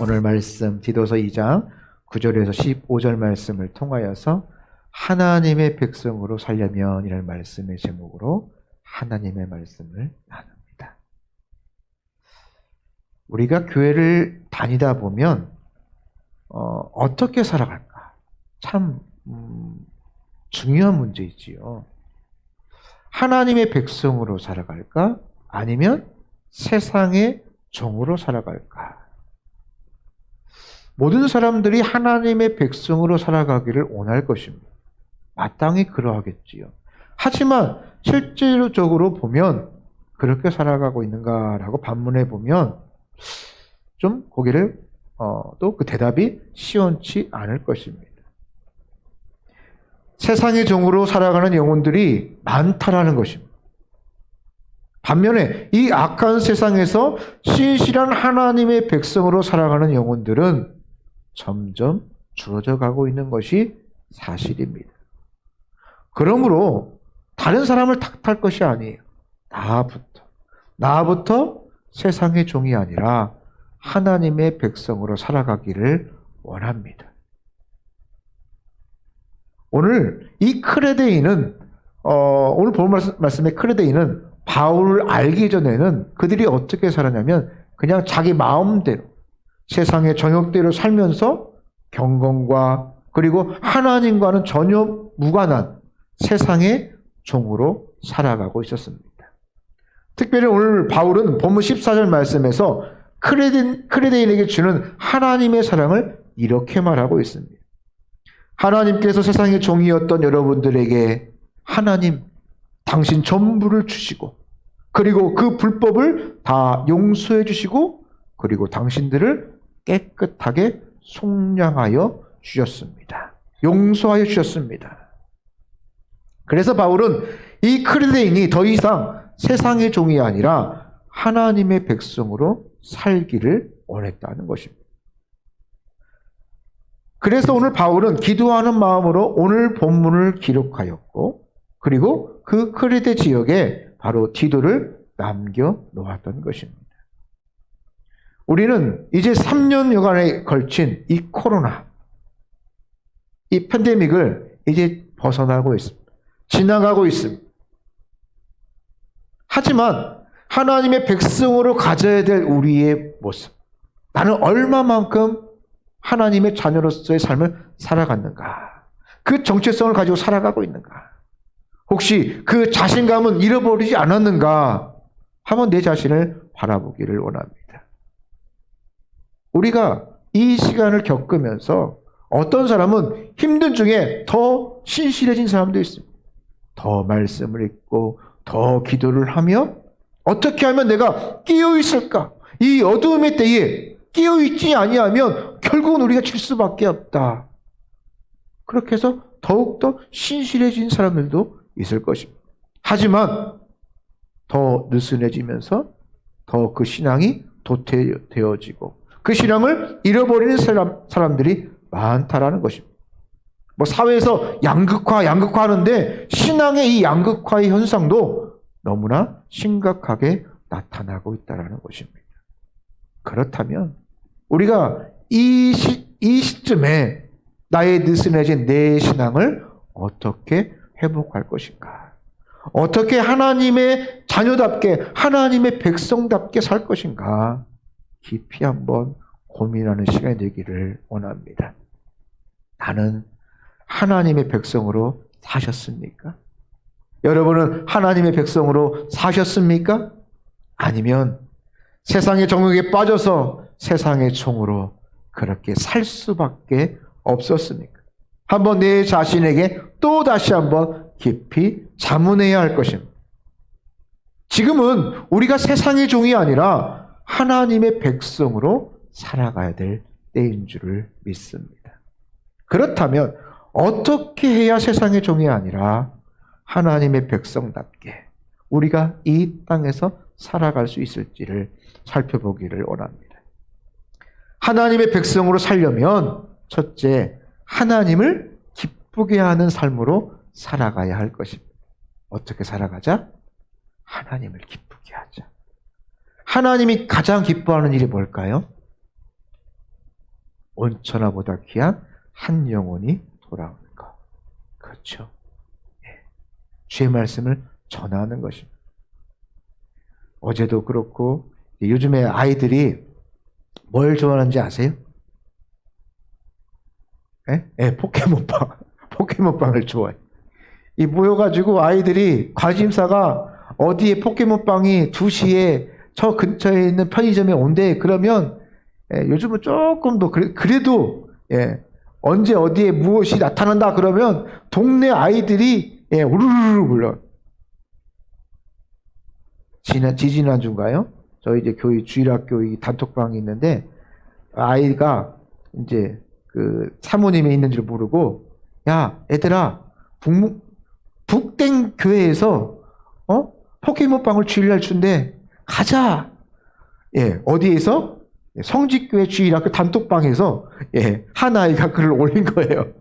오늘 말씀 디도서 2장 9절에서 15절 말씀을 통하여서 하나님의 백성으로 살려면 이라는 말씀의 제목으로 하나님의 말씀을 나눕니다. 우리가 교회를 다니다 보면 어떻게 살아갈까? 참 중요한 문제이지요. 하나님의 백성으로 살아갈까? 아니면 세상의 종으로 살아갈까? 모든 사람들이 하나님의 백성으로 살아가기를 원할 것입니다. 마땅히 그러하겠지요. 하지만 실제적으로 보면 그렇게 살아가고 있는가라고 반문해 보면 좀 고개를 또 그 대답이 시원치 않을 것입니다. 세상의 종으로 살아가는 영혼들이 많다라는 것입니다. 반면에 이 악한 세상에서 신실한 하나님의 백성으로 살아가는 영혼들은 점점 줄어져 가고 있는 것이 사실입니다. 그러므로 다른 사람을 탓할 것이 아니에요. 나부터 세상의 종이 아니라 하나님의 백성으로 살아가기를 원합니다. 오늘 이 크레데이는 오늘 본 말씀의 크레데이는 바울을 알기 전에는 그들이 어떻게 살았냐면 그냥 자기 마음대로 세상의 정욕대로 살면서 경건과 그리고 하나님과는 전혀 무관한 세상의 종으로 살아가고 있었습니다. 특별히 오늘 바울은 본문 14절 말씀에서 크레데인에게 주는 하나님의 사랑을 이렇게 말하고 있습니다. 하나님께서 세상의 종이었던 여러분들에게 하나님 당신 전부를 주시고 그리고 그 불법을 다 용서해 주시고 그리고 당신들을 깨끗하게 속량하여 주셨습니다. 용서하여 주셨습니다. 그래서 바울은 이 크레데인이 더 이상 세상의 종이 아니라 하나님의 백성으로 살기를 원했다는 것입니다. 그래서 오늘 바울은 기도하는 마음으로 오늘 본문을 기록하였고 그리고 그 크레데 지역에 바로 디도를 남겨 놓았던 것입니다. 우리는 이제 3년여간에 걸친 이 코로나, 이 팬데믹을 이제 벗어나고 있습니다. 지나가고 있습니다. 하지만 하나님의 백성으로 가져야 될 우리의 모습, 나는 얼마만큼 하나님의 자녀로서의 삶을 살아갔는가? 그 정체성을 가지고 살아가고 있는가? 혹시 그 자신감은 잃어버리지 않았는가? 한번 내 자신을 바라보기를 원합니다. 우리가 이 시간을 겪으면서 어떤 사람은 힘든 중에 더 신실해진 사람도 있습니다. 더 말씀을 읽고 더 기도를 하며 어떻게 하면 내가 끼어있을까? 이 어두움의 때에 끼어있지 아니하면 결국은 우리가 질 수밖에 없다. 그렇게 해서 더욱더 신실해진 사람들도 있을 것입니다. 하지만 더 느슨해지면서 더 그 신앙이 도태되어지고 그 신앙을 잃어버리는 사람들이 많다라는 것입니다. 사회에서 양극화하는데 신앙의 이 양극화의 현상도 너무나 심각하게 나타나고 있다는 것입니다. 그렇다면 우리가 이 시점에 나의 느슨해진 내 신앙을 어떻게 회복할 것인가? 어떻게 하나님의 자녀답게 하나님의 백성답게 살 것인가? 깊이 한번 고민하는 시간이 되기를 원합니다. 나는 하나님의 백성으로 사셨습니까? 여러분은 하나님의 백성으로 사셨습니까? 아니면 세상의 정욕에 빠져서 세상의 종으로 그렇게 살 수밖에 없었습니까? 한번 내 자신에게 또 다시 한번 깊이 자문해야 할 것입니다. 지금은 우리가 세상의 종이 아니라 하나님의 백성으로 살아가야 될 때인 줄을 믿습니다. 그렇다면 어떻게 해야 세상의 종이 아니라 하나님의 백성답게 우리가 이 땅에서 살아갈 수 있을지를 살펴보기를 원합니다. 하나님의 백성으로 살려면 첫째, 하나님을 기쁘게 하는 삶으로 살아가야 할 것입니다. 어떻게 살아가자? 하나님을 기쁘게 하자. 하나님이 가장 기뻐하는 일이 뭘까요? 온천하보다 귀한 한 영혼이 돌아오는 것. 그렇죠. 예. 주의 말씀을 전하는 것입니다. 어제도 그렇고 요즘에 아이들이 뭘 좋아하는지 아세요? 예? 예, 포켓몬빵. 포켓몬빵을 좋아해. 이 모여가지고 아이들이 관심사가 어디에 포켓몬빵이 2시에 저 근처에 있는 편의점에 온대. 그러면 예, 요즘은 조금 더 그래도 예, 언제 어디에 무엇이 나타난다 그러면 동네 아이들이 예, 우르르 불러. 지지난주인가요? 저희 이제 교회 주일학교 이 단톡방이 있는데 아이가 이제 그 사모님이 있는 줄 모르고 야 얘들아 북땡 교회에서 포켓몬빵을 주일날 준대. 가자. 예, 어디에서? 성직교회 주일학교 단톡방에서 예, 한 아이가 글을 올린 거예요.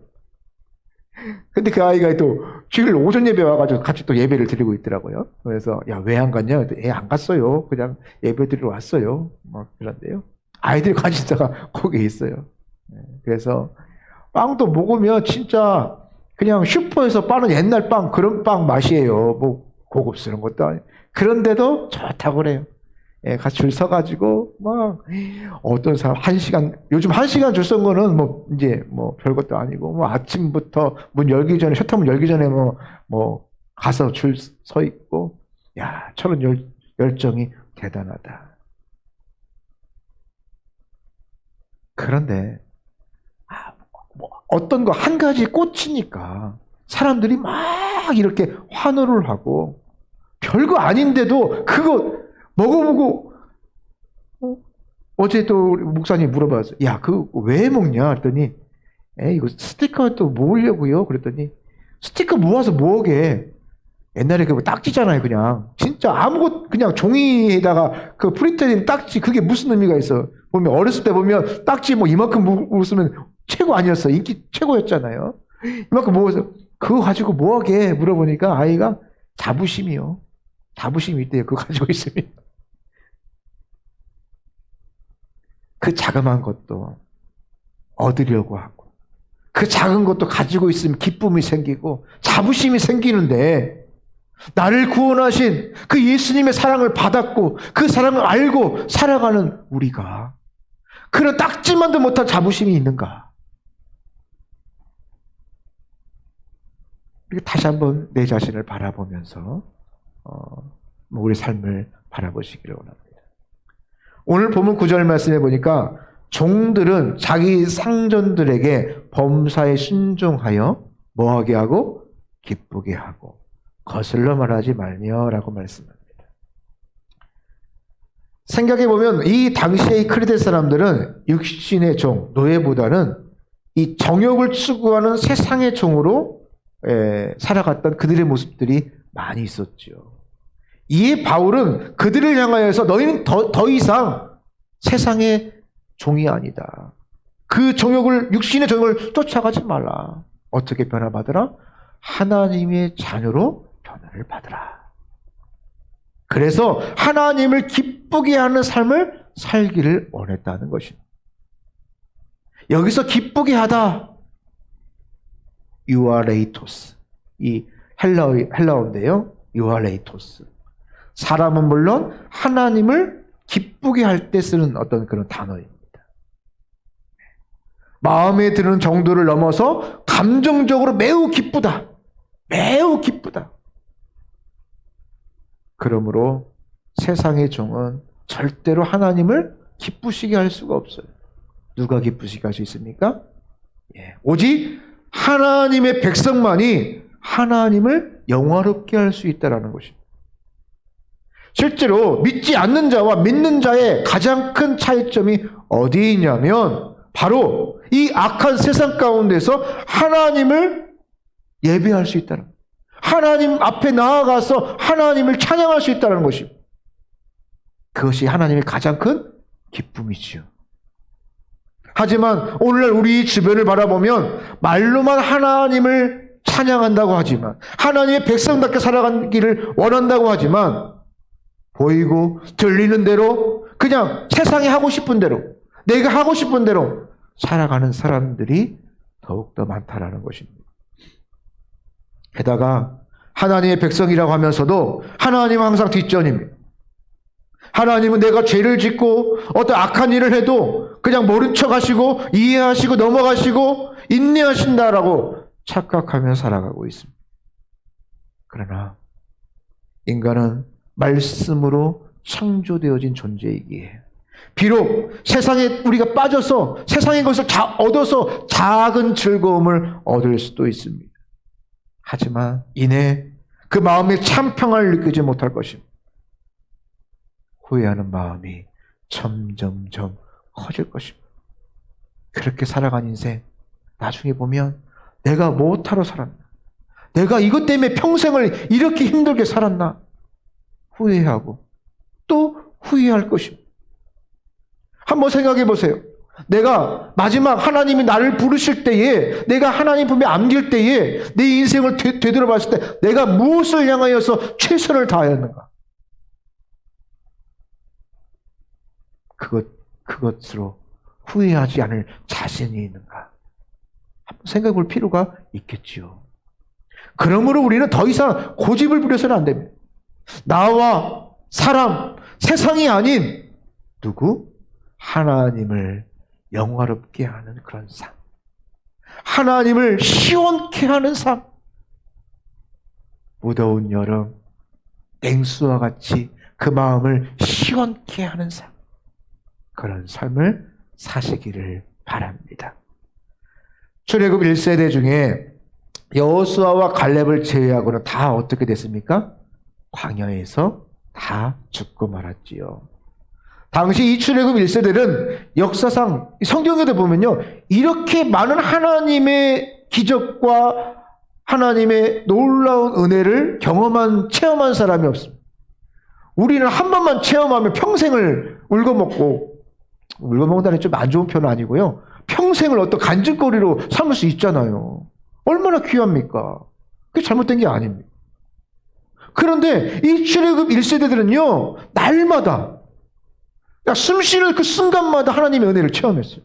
근데 그 아이가 또 주일 오전 예배 와가지고 같이 또 예배를 드리고 있더라고요. 그래서 야, 왜 안 갔냐? 안 갔어요. 그냥 예배 드리러 왔어요. 막 그런데요. 아이들 관심사가 거기에 있어요. 그래서 빵도 먹으면 진짜 그냥 슈퍼에서 파는 옛날 빵 그런 빵 맛이에요. 뭐 고급스러운 것도 아니고. 그런데도 좋다고 그래요. 예, 같이 줄 서가지고 막 어떤 사람 1시간 요즘 1시간 줄 선 거는 뭐 이제 뭐 별것도 아니고 뭐 아침부터 문 열기 전에 셔터문 열기 전에 뭐 가서 줄 서 있고 야 저런 열정이 대단하다. 그런데 뭐 어떤 거 한 가지 꽂히니까 사람들이 막 이렇게 환호를 하고 별거 아닌데도 그거 먹어보고 어제도 우리 목사님 물어봤어요. 야, 그거 왜 먹냐? 그랬더니 이거 스티커 또 모으려고요. 그랬더니 스티커 모아서 뭐하게? 옛날에 그 딱지잖아요, 그냥. 진짜 아무것 그냥 종이에다가 그 프린트된 딱지 그게 무슨 의미가 있어? 보면 어렸을 때 보면 딱지 뭐 이만큼 모으면 최고 아니었어. 인기 최고였잖아요. 이만큼 모아서 그거 가지고 뭐하게 물어보니까 아이가 자부심이요. 자부심이 있대요. 그거 가지고 있으면. 그 자그마한 것도 얻으려고 하고 그 작은 것도 가지고 있으면 기쁨이 생기고 자부심이 생기는데 나를 구원하신 그 예수님의 사랑을 받았고 그 사랑을 알고 살아가는 우리가 그런 딱지만도 못한 자부심이 있는가? 다시 한번 내 자신을 바라보면서 우리 삶을 바라보시기를 원합니다. 오늘 본문 9절 말씀해 보니까 종들은 자기 상전들에게 범사에 순종하여 뭐하게 하고 기쁘게 하고 거슬러 말하지 말며라고 말씀합니다. 생각해 보면 이 당시의 크레데 사람들은 육신의 종, 노예보다는 이 정욕을 추구하는 세상의 종으로 살아갔던 그들의 모습들이 많이 있었죠. 이에 바울은 그들을 향하여서 너희는 더 이상 세상의 종이 아니다. 그 정욕을, 육신의 정욕을 쫓아가지 말라. 어떻게 변화받으라? 하나님의 자녀로 변화를 받으라. 그래서 하나님을 기쁘게 하는 삶을 살기를 원했다는 것입니다. 여기서 기쁘게 하다. 유아레이토스. 이 헬라어인데요. 유아레이토스. 사람은 물론 하나님을 기쁘게 할 때 쓰는 어떤 그런 단어입니다. 마음에 드는 정도를 넘어서 감정적으로 매우 기쁘다. 매우 기쁘다. 그러므로 세상의 종은 절대로 하나님을 기쁘시게 할 수가 없어요. 누가 기쁘시게 할 수 있습니까? 오직 하나님의 백성만이 하나님을 영화롭게 할 수 있다는 것입니다. 실제로 믿지 않는 자와 믿는 자의 가장 큰 차이점이 어디에 있냐면 바로 이 악한 세상 가운데서 하나님을 예배할 수 있다는 거예요. 하나님 앞에 나아가서 하나님을 찬양할 수 있다는 것입니다. 그것이 하나님의 가장 큰 기쁨이지요. 하지만 오늘날 우리 주변을 바라보면 말로만 하나님을 찬양한다고 하지만 하나님의 백성답게 살아가기를 원한다고 하지만 보이고 들리는 대로 그냥 세상이 하고 싶은 대로 내가 하고 싶은 대로 살아가는 사람들이 더욱더 많다라는 것입니다. 게다가 하나님의 백성이라고 하면서도 하나님은 항상 뒷전입니다. 하나님은 내가 죄를 짓고 어떤 악한 일을 해도 그냥 모른 척 하시고 이해하시고 넘어가시고 인내하신다라고 착각하며 살아가고 있습니다. 그러나 인간은 말씀으로 창조되어진 존재이기에 비록 세상에 우리가 빠져서 세상의 것을 다 얻어서 작은 즐거움을 얻을 수도 있습니다. 하지만 이내 그 마음에 참 평안을 느끼지 못할 것입니다. 후회하는 마음이 점점점 커질 것입니다. 그렇게 살아간 인생 나중에 보면 내가 뭐하러 살았나? 내가 이것 때문에 평생을 이렇게 힘들게 살았나? 후회하고 또 후회할 것입니다. 한번 생각해 보세요. 내가 마지막 하나님이 나를 부르실 때에 내가 하나님 품에 안길 때에 내 인생을 되돌아봤을 때 내가 무엇을 향하여서 최선을 다하였는가? 그것으로 후회하지 않을 자신이 있는가? 한번 생각해 볼 필요가 있겠지요. 그러므로 우리는 더 이상 고집을 부려서는 안 됩니다. 나와 사람, 세상이 아닌 누구? 하나님을 영화롭게 하는 그런 삶. 하나님을 시원케 하는 삶. 무더운 여름, 냉수와 같이 그 마음을 시원케 하는 삶. 그런 삶을 사시기를 바랍니다. 출애굽 1세대 중에 여호수아와 갈렙을 제외하고는 다 어떻게 됐습니까? 광야에서 다 죽고 말았지요. 당시 이 출애굽 1세대는 역사상 성경에도 보면요, 이렇게 많은 하나님의 기적과 하나님의 놀라운 은혜를 체험한 사람이 없습니다. 우리는 한 번만 체험하면 평생을 울고먹는다는 좀 안 좋은 표현은 아니고요, 평생을 어떤 간증거리로 삼을 수 있잖아요. 얼마나 귀합니까? 그게 잘못된 게 아닙니다. 그런데 이 출애굽 1세대들은요, 날마다 숨 쉬는 그 순간마다 하나님의 은혜를 체험했어요.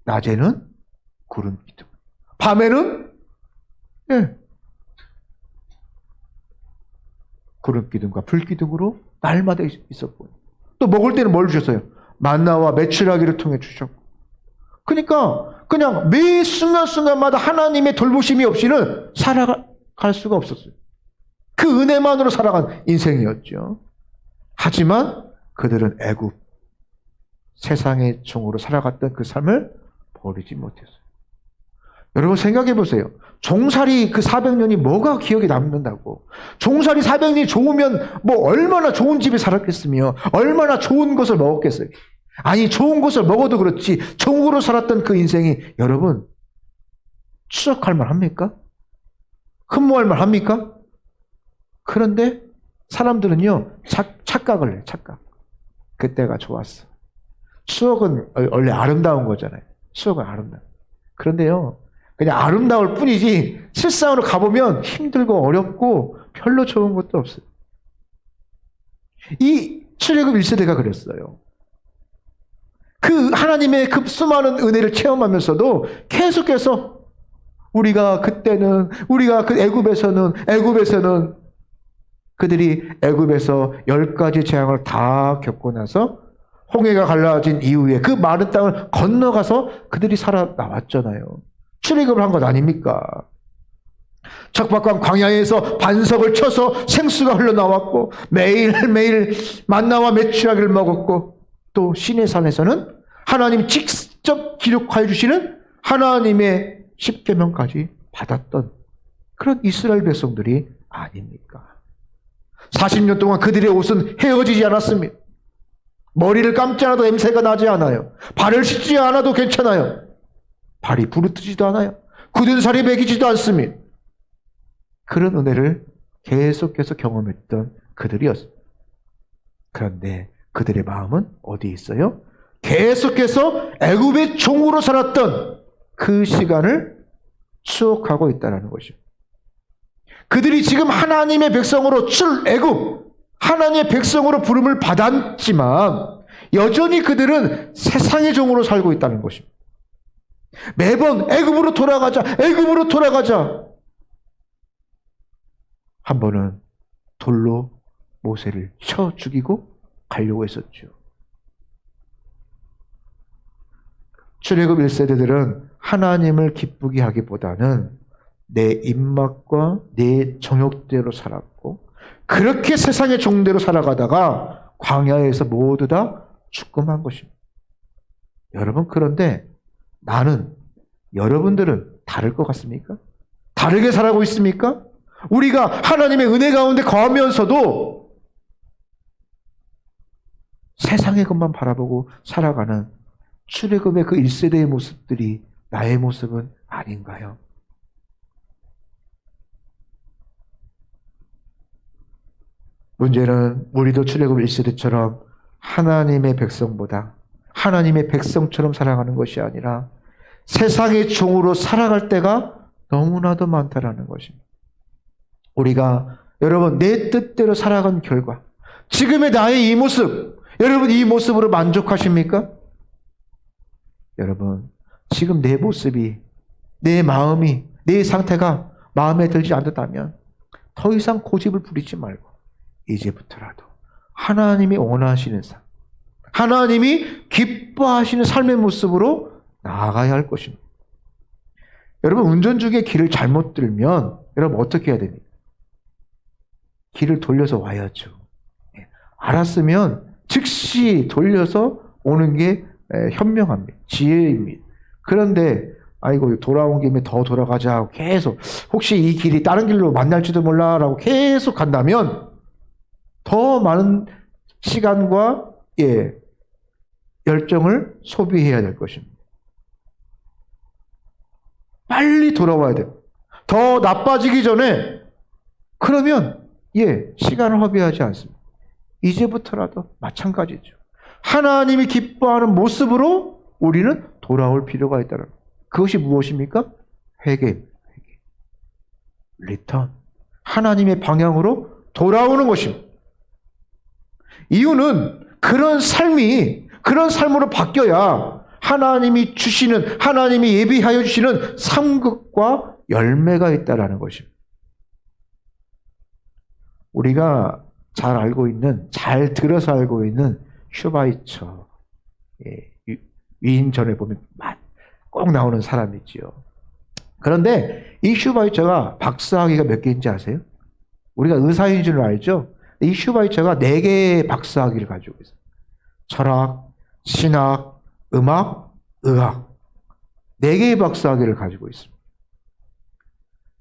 낮에는 구름 기둥, 밤에는 구름 기둥과 불 기둥으로 날마다 있었고요. 또 먹을 때는 뭘 주셨어요? 만나와 메추라기를 통해 주셨고. 그러니까 그냥 매 순간순간마다 하나님의 돌보심이 없이는 살아갈 수가 없었어요. 그 은혜만으로 살아간 인생이었죠. 하지만 그들은 애굽, 세상의 종으로 살아갔던 그 삶을 버리지 못했어요. 여러분 생각해 보세요. 종살이 그 400년이 뭐가 기억에 남는다고. 종살이 400년이 좋으면 뭐 얼마나 좋은 집에 살았겠으며 얼마나 좋은 것을 먹었겠어요. 아니, 좋은 것을 먹어도 그렇지 종으로 살았던 그 인생이 여러분 추억할 만합니까? 흠모할 만합니까? 그런데 사람들은요 착각을 해요. 착각. 그때가 좋았어. 추억은 원래 아름다운 거잖아요. 추억은 아름다워. 그런데요, 그냥 아름다울 뿐이지 실상으로 가보면 힘들고 어렵고 별로 좋은 것도 없어요. 이 출애굽 1세대가 그랬어요. 그 하나님의 그 수많은 은혜를 체험하면서도 계속해서 우리가 그 애굽에서는 그들이 애굽에서 10가지 재앙을 다 겪고 나서 홍해가 갈라진 이후에 그 마른 땅을 건너가서 그들이 살아나왔잖아요. 출애굽을 한 것 아닙니까? 척박한 광야에서 반석을 쳐서 생수가 흘러나왔고 매일매일 만나와 메추라기를 먹었고, 또 시내산에서는 하나님 직접 기록하여 주시는 하나님의 십계명까지 받았던 그런 이스라엘 백성들이 아닙니까? 40년 동안 그들의 옷은 헤어지지 않았습니다. 머리를 감지 않아도 냄새가 나지 않아요. 발을 씻지 않아도 괜찮아요. 발이 부르트지도 않아요. 굳은 살이 배기지도 않습니다. 그런 은혜를 계속해서 경험했던 그들이었습니다. 그런데 그들의 마음은 어디에 있어요? 계속해서 애굽의 종으로 살았던 그 시간을 추억하고 있다는 것입니다. 그들이 지금 하나님의 백성으로 출애굽, 하나님의 백성으로 부름을 받았지만 여전히 그들은 세상의 종으로 살고 있다는 것입니다. 매번 애굽으로 돌아가자, 애굽으로 돌아가자. 한 번은 돌로 모세를 쳐 죽이고 가려고 했었죠. 출애굽 1세대들은 하나님을 기쁘게 하기보다는 내 입맛과 내 정욕대로 살았고, 그렇게 세상의 종대로 살아가다가 광야에서 모두 다 죽음한 것입니다. 여러분, 그런데 나는, 여러분들은 다를 것 같습니까? 다르게 살아가고 있습니까? 우리가 하나님의 은혜 가운데 거하면서도 세상의 것만 바라보고 살아가는 출애굽의 그 1세대의 모습들이 나의 모습은 아닌가요? 문제는 우리도 출애굽 1세대처럼 하나님의 백성보다 하나님의 백성처럼 살아가는 것이 아니라 세상의 종으로 살아갈 때가 너무나도 많다라는 것입니다. 우리가 여러분 내 뜻대로 살아간 결과 지금의 나의 이 모습, 여러분 이 모습으로 만족하십니까? 여러분 지금 내 모습이, 내 마음이, 내 상태가 마음에 들지 않는다면 더 이상 고집을 부리지 말고 이제부터라도 하나님이 원하시는 삶, 하나님이 기뻐하시는 삶의 모습으로 나아가야 할 것입니다. 여러분 운전 중에 길을 잘못 들면 여러분 어떻게 해야 됩니까? 길을 돌려서 와야죠. 알았으면 즉시 돌려서 오는 게 현명합니다. 지혜입니다. 그런데 아이고 돌아온 김에 더 돌아가자 하고 계속 혹시 이 길이 다른 길로 만날지도 몰라라고 계속 간다면 더 많은 시간과 열정을 소비해야 될 것입니다. 빨리 돌아와야 돼요. 더 나빠지기 전에. 그러면 시간을 허비하지 않습니다. 이제부터라도 마찬가지죠. 하나님이 기뻐하는 모습으로 우리는 돌아올 필요가 있다는 것. 그것이 무엇입니까? 회개. 리턴. 하나님의 방향으로 돌아오는 것입니다. 이유는 그런 삶으로 바뀌어야 하나님이 주시는, 하나님이 예비하여 주시는 상급과 열매가 있다라는 것입니다. 우리가 잘 들어서 알고 있는 슈바이처, 위인전에 보면 꼭 나오는 사람이지요. 그런데 이 슈바이처가 박사학위가 몇 개인지 아세요? 우리가 의사인 줄 알죠? 이 슈바이처가 4개의 박사학위를 가지고 있어요. 철학, 신학, 음악, 의학. 4개의 박사학위를 가지고 있습니다.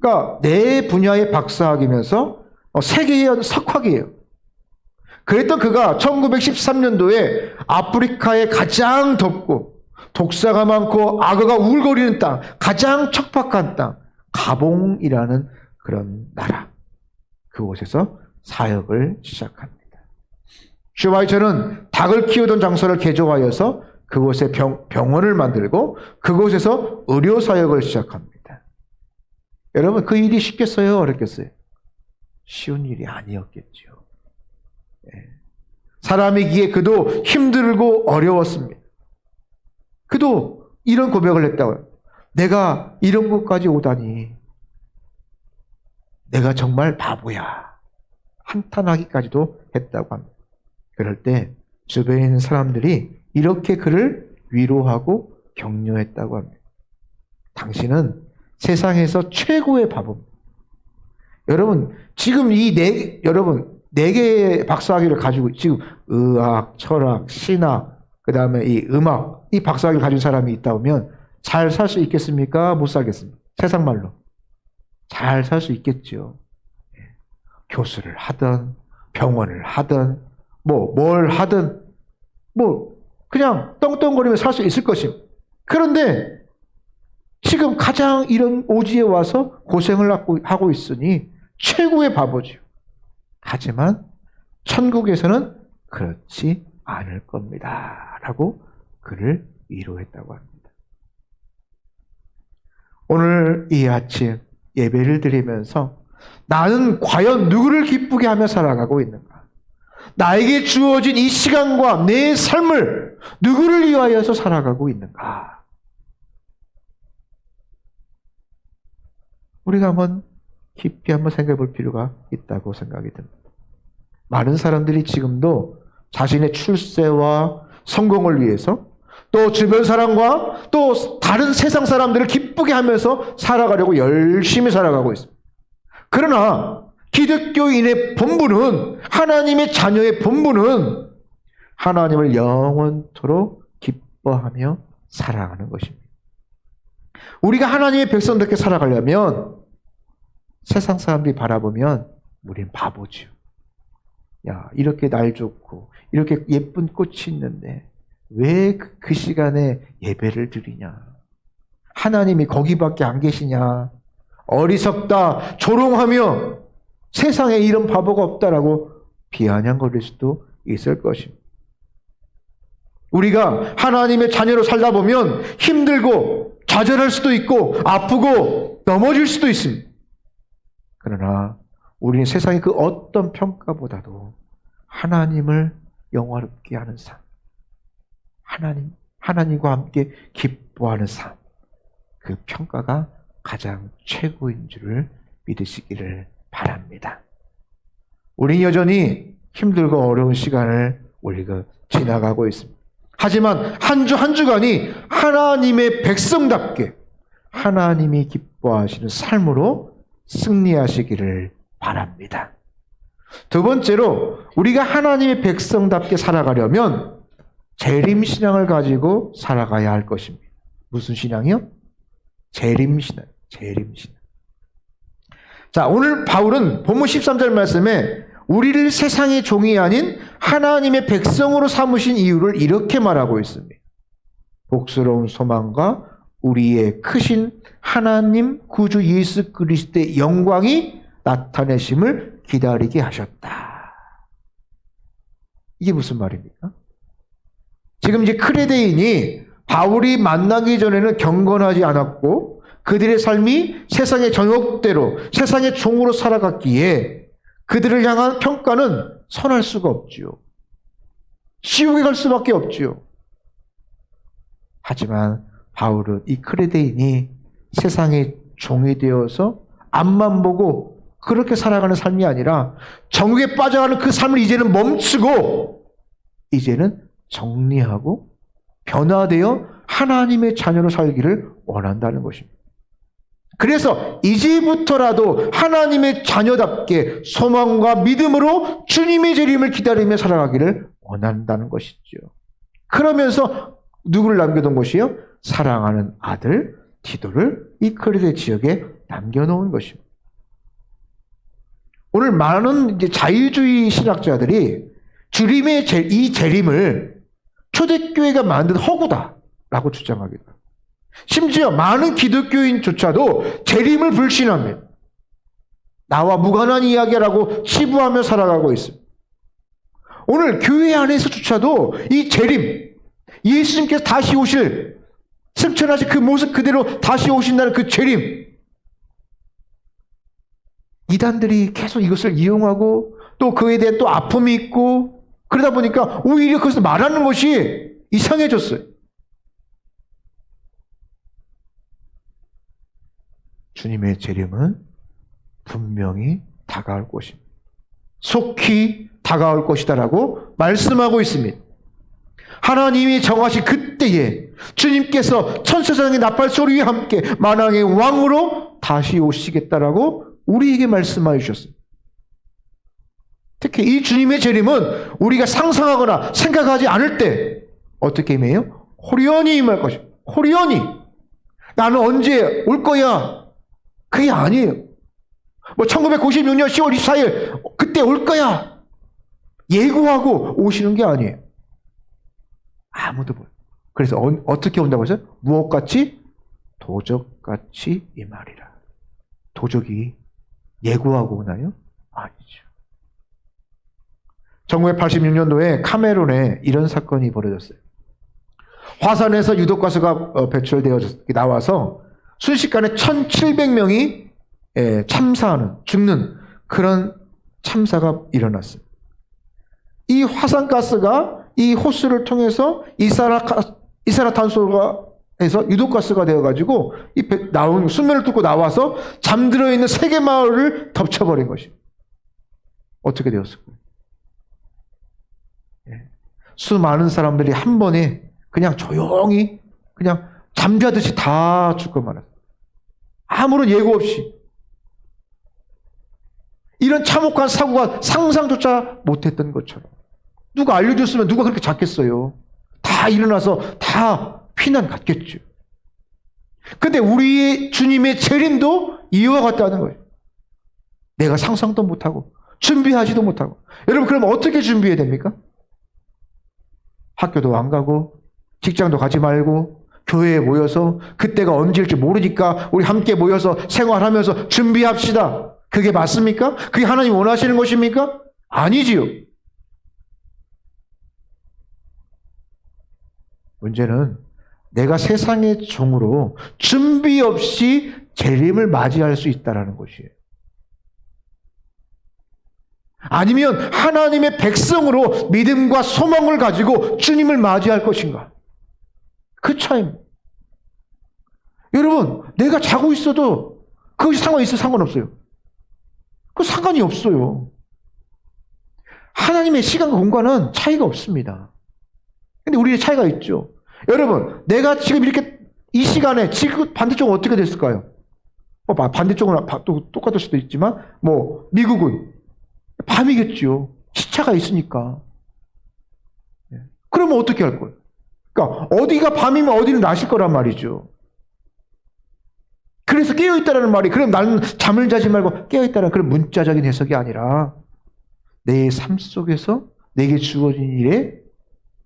그러니까 4 분야의 박사학위면서 3개의 석학이에요. 그랬던 그가 1913년도에 아프리카의 가장 덥고 독사가 많고 악어가 우글거리는 땅, 가장 척박한 땅, 가봉이라는 그런 나라, 그곳에서 사역을 시작합니다. 슈바이처는 닭을 키우던 장소를 개조하여서 그곳에 병원을 만들고 그곳에서 의료 사역을 시작합니다. 여러분 그 일이 쉽겠어요? 어렵겠어요? 쉬운 일이 아니었겠죠. 사람이기에 그도 힘들고 어려웠습니다. 그도 이런 고백을 했다고요. 내가 이런 곳까지 오다니 내가 정말 바보야. 한탄하기까지도 했다고 합니다. 그럴 때 주변에 있는 사람들이 이렇게 그를 위로하고 격려했다고 합니다. 당신은 세상에서 최고의 바보입니다. 여러분 지금 여러분 4개의 박사학위를 가지고 지금 의학, 철학, 신학, 그 다음에 이 음악, 이 박사학위를 가진 사람이 있다 보면 잘 살 수 있겠습니까? 못 살겠습니까? 세상 말로. 잘 살 수 있겠죠. 교수를 하든 병원을 하든 뭘 하든 그냥 떵떵거리며 살 수 있을 것입니다. 그런데 지금 가장 이런 오지에 와서 고생을 하고 있으니 최고의 바보죠. 하지만 천국에서는 그렇지 않을 겁니다. 라고 그를 위로했다고 합니다. 오늘 이 아침 예배를 드리면서 나는 과연 누구를 기쁘게 하며 살아가고 있는가? 나에게 주어진 이 시간과 내 삶을 누구를 위하여서 살아가고 있는가? 우리가 한번 깊이 한번 생각해 볼 필요가 있다고 생각이 듭니다. 많은 사람들이 지금도 자신의 출세와 성공을 위해서 또 주변 사람과 또 다른 세상 사람들을 기쁘게 하면서 살아가려고 열심히 살아가고 있습니다. 그러나 기독교인의 본분은, 하나님의 자녀의 본분은 하나님을 영원토록 기뻐하며 살아가는 것입니다. 우리가 하나님의 백성답게 살아가려면 세상 사람들이 바라보면 우린 바보지요. 야, 이렇게 날 좋고 이렇게 예쁜 꽃이 있는데 왜 그 시간에 예배를 드리냐? 하나님이 거기밖에 안 계시냐? 어리석다, 조롱하며 세상에 이런 바보가 없다라고 비아냥거릴 수도 있을 것입니다. 우리가 하나님의 자녀로 살다 보면 힘들고 좌절할 수도 있고 아프고 넘어질 수도 있습니다. 그러나 우리는 세상의 그 어떤 평가보다도 하나님을 영화롭게 하는 삶, 하나님과 함께 기뻐하는 삶, 그 평가가 가장 최고인 줄을 믿으시기를 바랍니다. 우리는 여전히 힘들고 어려운 시간을 우리가 지나가고 있습니다. 하지만 한 주 한 주간이 하나님의 백성답게 하나님이 기뻐하시는 삶으로 승리하시기를 바랍니다. 두 번째로 우리가 하나님의 백성답게 살아가려면 재림신앙을 가지고 살아가야 할 것입니다. 무슨 신앙이요? 재림신앙. 재림신앙. 자, 오늘 바울은 본문 13절 말씀에 우리를 세상의 종이 아닌 하나님의 백성으로 삼으신 이유를 이렇게 말하고 있습니다. 복스러운 소망과 우리의 크신 하나님 구주 예수 그리스도의 영광이 나타내심을 기다리게 하셨다. 이게 무슨 말입니까? 지금 이제 크레데인이 바울이 만나기 전에는 경건하지 않았고 그들의 삶이 세상의 정욕대로 세상의 종으로 살아갔기에 그들을 향한 평가는 선할 수가 없지요. 지옥에 갈 수밖에 없지요. 하지만 바울은 이 크레데인이 세상의 종이 되어서 앞만 보고 그렇게 살아가는 삶이 아니라 정욕에 빠져가는 그 삶을 이제는 멈추고 이제는 정리하고 변화되어 하나님의 자녀로 살기를 원한다는 것입니다. 그래서 이제부터라도 하나님의 자녀답게 소망과 믿음으로 주님의 재림을 기다리며 살아가기를 원한다는 것이죠. 그러면서 누구를 남겨둔 것이요? 사랑하는 아들 디도를 이 크레데 지역에 남겨놓은 것입니다. 오늘 많은 이제 자유주의 신학자들이 주님의 이 재림을 초대교회가 만든 허구다라고 주장하기도 합니다. 심지어 많은 기독교인조차도 재림을 불신합니다. 나와 무관한 이야기라고 치부하며 살아가고 있습니다. 오늘 교회 안에서조차도 이 재림, 예수님께서 다시 오실, 승천하신 그 모습 그대로 다시 오신다는 그 재림, 이단들이 계속 이것을 이용하고 또 그에 대한 또 아픔이 있고 그러다 보니까 오히려 그것을 말하는 것이 이상해졌어요. 주님의 재림은 분명히 다가올 것입니다. 속히 다가올 것이다라고 말씀하고 있습니다. 하나님이 정하신 그때에 주님께서 천사장의 나팔 소리와 함께 만왕의 왕으로 다시 오시겠다라고 우리에게 말씀하여 주셨습니다. 특히 이 주님의 재림은 우리가 상상하거나 생각하지 않을 때 어떻게 임해요? 호련히 임할 것입니다. 호련히. 나는 언제 올 거야? 그게 아니에요. 1996년 10월 24일 그때 올 거야. 예고하고 오시는 게 아니에요. 아무도 몰라요. 그래서 어떻게 온다고 해서 무엇같이? 도적같이 임하리라. 도적이 예고하고 오나요? 아니죠. 1986년도에 카메룬에 이런 사건이 벌어졌어요. 화산에서 유독가스가 배출되어 나와서 순식간에 1,700명이 참사하는, 죽는 그런 참사가 일어났습니다. 이 화산가스가 이 호스를 통해서 이산화탄소가 해서 유독가스가 되어가지고 나온 수면을 뚫고 나와서 잠들어 있는 세계 마을을 덮쳐버린 것이 어떻게 되었을까요? 수많은 사람들이 한 번에 그냥 조용히 그냥 잠자듯이 다 죽고 말았어요. 아무런 예고 없이. 이런 참혹한 사고가 상상조차 못했던 것처럼. 누가 알려줬으면 누가 그렇게 잡겠어요. 다 일어나서 다 피난 갔겠죠. 근데 우리 주님의 재림도 이와 같다는 거예요. 내가 상상도 못하고 준비하지도 못하고. 여러분 그럼 어떻게 준비해야 됩니까? 학교도 안 가고 직장도 가지 말고 교회에 모여서 그때가 언제일지 모르니까 우리 함께 모여서 생활하면서 준비합시다. 그게 맞습니까? 그게 하나님 원하시는 것입니까? 아니지요. 문제는 내가 세상의 종으로 준비 없이 재림을 맞이할 수 있다는 것이에요. 아니면 하나님의 백성으로 믿음과 소망을 가지고 주님을 맞이할 것인가? 그 차이입니다. 여러분, 내가 자고 있어도 그것이 상관이 있어 상관없어요. 그 상관이 없어요. 하나님의 시간과 공간은 차이가 없습니다. 근데 우리의 차이가 있죠. 여러분, 내가 지금 이렇게 이 시간에 지금 반대쪽은 어떻게 됐을까요? 반대쪽은 또 똑같을 수도 있지만 미국은 밤이겠죠. 시차가 있으니까. 그러면 어떻게 할 거예요? 그러니까 어디가 밤이면 어디는 낮일 거란 말이죠. 그래서 깨어있다라는 말이 그럼 나는 잠을 자지 말고 깨어있다라는 그런 문자적인 해석이 아니라 내 삶 속에서 내게 주어진 일에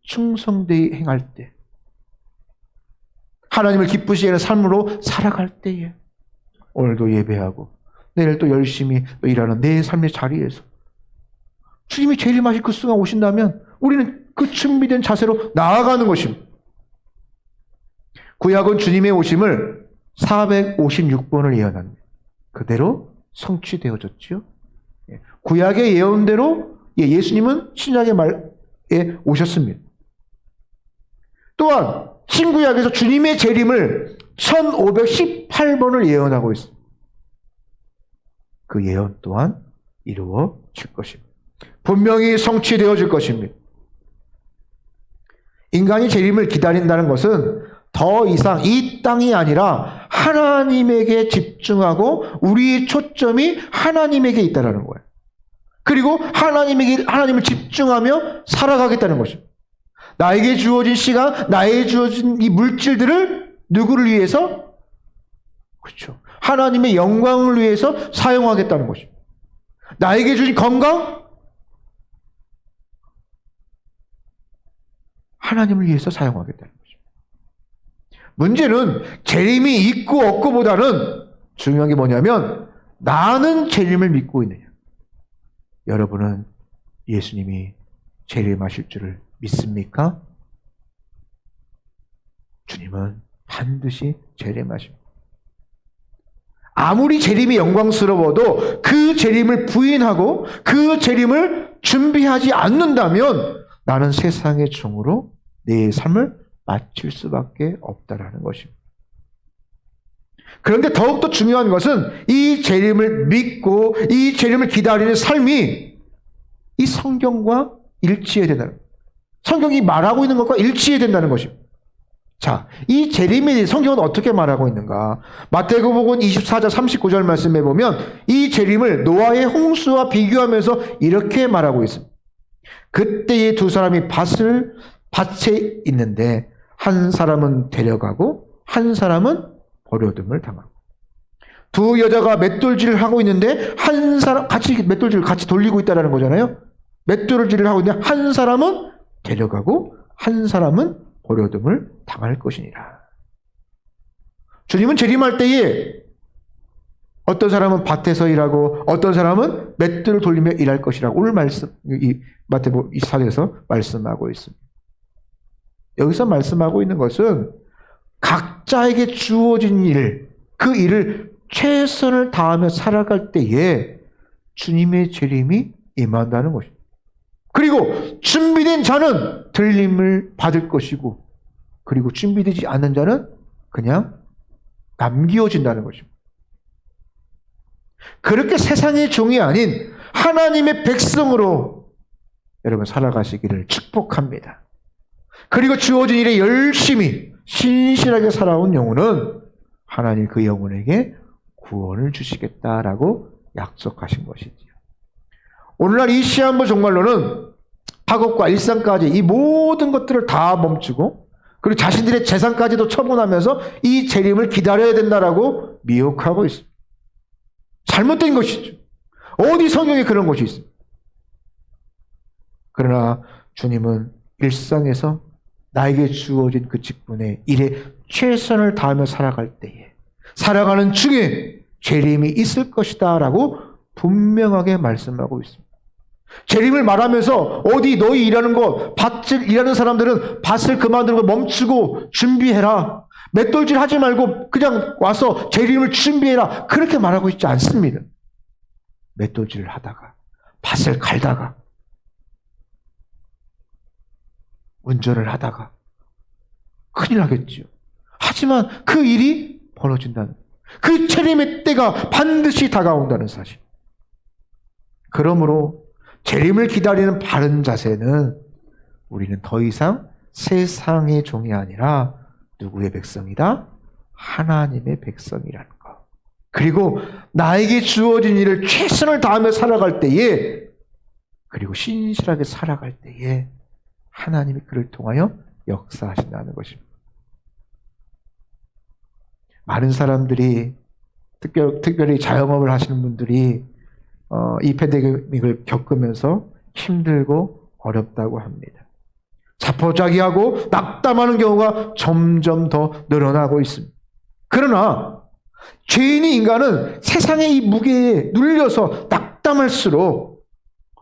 충성되이 행할 때 하나님을 기쁘시게 하는 삶으로 살아갈 때에 오늘도 예배하고 내일 또 열심히 또 일하는 내 삶의 자리에서 주님이 재림하실 그 순간 오신다면 우리는 그 준비된 자세로 나아가는 것입니다. 구약은 주님의 오심을 456번을 예언합니다. 그대로 성취되어졌죠. 구약의 예언대로 예수님은 신약의 말에 오셨습니다. 또한 신구약에서 주님의 재림을 1518번을 예언하고 있습니다. 그 예언 또한 이루어질 것입니다. 분명히 성취되어질 것입니다. 인간이 재림을 기다린다는 것은 더 이상 이 땅이 아니라 하나님에게 집중하고 우리의 초점이 하나님에게 있다는 거예요. 그리고 하나님을 집중하며 살아가겠다는 것입니다. 나에게 주어진 시간, 나에게 주어진 이 물질들을 누구를 위해서? 그렇죠. 하나님의 영광을 위해서 사용하겠다는 것입니다. 나에게 주신 건강? 하나님을 위해서 사용하겠다는 것입니다. 문제는 재림이 있고 없고보다는 중요한 게 뭐냐면 나는 재림을 믿고 있느냐. 여러분은 예수님이 재림하실 줄을 믿습니까? 주님은 반드시 재림하십니다. 아무리 재림이 영광스러워도 그 재림을 부인하고 그 재림을 준비하지 않는다면 나는 세상의 종으로 내 삶을 마칠 수밖에 없다라는 것입니다. 그런데 더욱더 중요한 것은 이 재림을 믿고 이 재림을 기다리는 삶이 이 성경과 일치해야 된다는 거예요. 성경이 말하고 있는 것과 일치해야 된다는 것입니다. 자, 이 재림에 대해 성경은 어떻게 말하고 있는가? 마태복음 24장 39절 말씀에 보면 이 재림을 노아의 홍수와 비교하면서 이렇게 말하고 있습니다. 그때의 두 사람이 밭에 있는데 한 사람은 데려가고 한 사람은 버려둠을 당하고 두 여자가 맷돌질을 하고 있는데 한 사람 맷돌질을 같이 돌리고 있다는 거잖아요. 맷돌질을 하고 있는데 한 사람은 데려가고 한 사람은 버려둠을 당할 것이니라. 주님은 재림할 때에 어떤 사람은 밭에서 일하고 어떤 사람은 맷돌을 돌리며 일할 것이라고 오늘 이 마태복음 24장에서 말씀하고 있습니다. 여기서 말씀하고 있는 것은 각자에게 주어진 그 일을 최선을 다하며 살아갈 때에 주님의 재림이 임한다는 것입니다. 그리고 준비된 자는 들림을 받을 것이고 그리고 준비되지 않은 자는 그냥 남겨진다는 거죠. 그렇게 세상의 종이 아닌 하나님의 백성으로 여러분 살아가시기를 축복합니다. 그리고 주어진 일에 열심히 신실하게 살아온 영혼은 하나님 그 영혼에게 구원을 주시겠다라고 약속하신 것이지요. 오늘날 이 시한부 종말론은 학업과 일상까지 이 모든 것들을 다 멈추고 그리고 자신들의 재산까지도 처분하면서 이 재림을 기다려야 된다라고 미혹하고 있습니다. 잘못된 것이죠. 어디 성경에 그런 것이 있습니다. 그러나 주님은 일상에서 나에게 주어진 그 직분에 일에 최선을 다하며 살아갈 때에 살아가는 중에 재림이 있을 것이다 라고 분명하게 말씀하고 있습니다. 재림을 말하면서 어디 너희 일하는 거 밭을 일하는 사람들은 밭을 그만두고 멈추고 준비해라. 맷돌질 하지 말고 그냥 와서 재림을 준비해라. 그렇게 말하고 있지 않습니다. 맷돌질을 하다가 밭을 갈다가 운전을 하다가 큰일 나겠죠. 하지만 그 일이 벌어진다는 그 재림의 때가 반드시 다가온다는 사실. 그러므로 재림을 기다리는 바른 자세는 우리는 더 이상 세상의 종이 아니라 누구의 백성이다? 하나님의 백성이라는 것. 그리고 나에게 주어진 일을 최선을 다하며 살아갈 때에 그리고 신실하게 살아갈 때에 하나님이 그를 통하여 역사하신다는 것입니다. 많은 사람들이 특별히 자영업을 하시는 분들이 이 팬데믹을 겪으면서 힘들고 어렵다고 합니다. 자포자기하고 낙담하는 경우가 점점 더 늘어나고 있습니다. 그러나 죄인이 인간은 세상의 이 무게에 눌려서 낙담할수록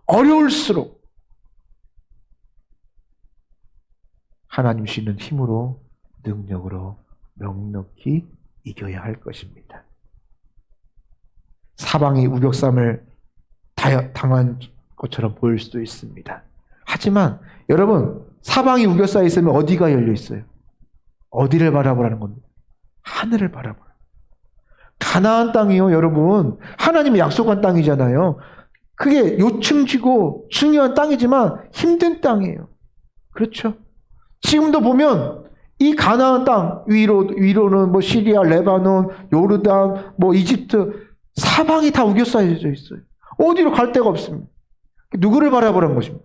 어려울수록 하나님 주시는 힘으로 능력으로 넉넉히 이겨야 할 것입니다. 사방이 우격삼을 당한 것처럼 보일 수도 있습니다. 하지만 여러분 사방이 우겨싸여 있으면 어디가 열려 있어요? 어디를 바라보라는 겁니다. 하늘을 바라보라. 가나안 땅이요 여러분 하나님이 약속한 땅이잖아요. 그게 요충지고 중요한 땅이지만 힘든 땅이에요. 그렇죠? 지금도 보면 이 가나안 땅 위로는 뭐 시리아, 레바논, 요르단, 뭐 이집트 사방이 다 우겨싸여져 있어요. 어디로 갈 데가 없습니다. 누구를 바라보라는 것입니다.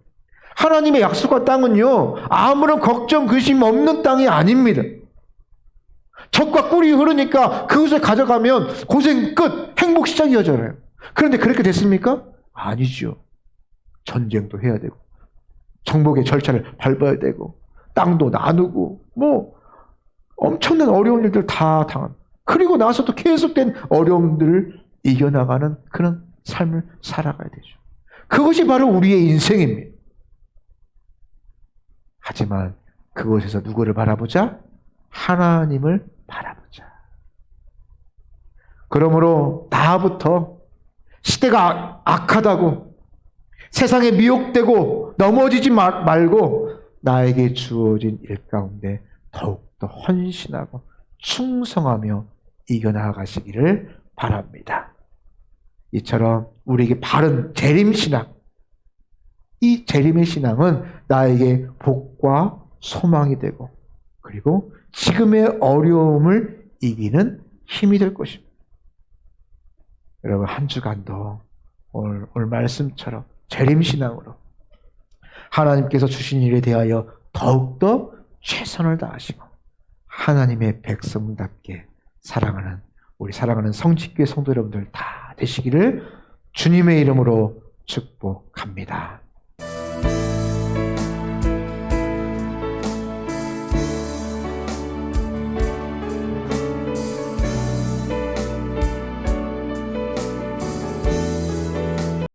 하나님의 약속한 땅은요 아무런 걱정 근심 없는 땅이 아닙니다. 적과 꿀이 흐르니까 그것을 가져가면 고생 끝, 행복 시작이어잖아요. 그런데 그렇게 됐습니까? 아니죠. 전쟁도 해야 되고 정복의 절차를 밟아야 되고 땅도 나누고 뭐 엄청난 어려운 일들 다 당합니다. 그리고 나서도 계속된 어려움들을 이겨나가는 그런 삶을 살아가야 되죠. 그것이 바로 우리의 인생입니다. 하지만 그곳에서 누구를 바라보자? 하나님을 바라보자. 그러므로 나부터 시대가 악하다고 세상에 미혹되고 넘어지지 말고 나에게 주어진 일 가운데 더욱더 헌신하고 충성하며 이겨나가시기를 바랍니다. 이처럼 우리에게 바른 재림신앙, 이 재림의 신앙은 나에게 복과 소망이 되고 그리고 지금의 어려움을 이기는 힘이 될 것입니다. 여러분 한 주간도 오늘 말씀처럼 재림신앙으로 하나님께서 주신 일에 대하여 더욱더 최선을 다하시고 하나님의 백성답게 사랑하는 우리 사랑하는 성직교회 성도 여러분들 다 되시기를 주님의 이름으로 축복합니다.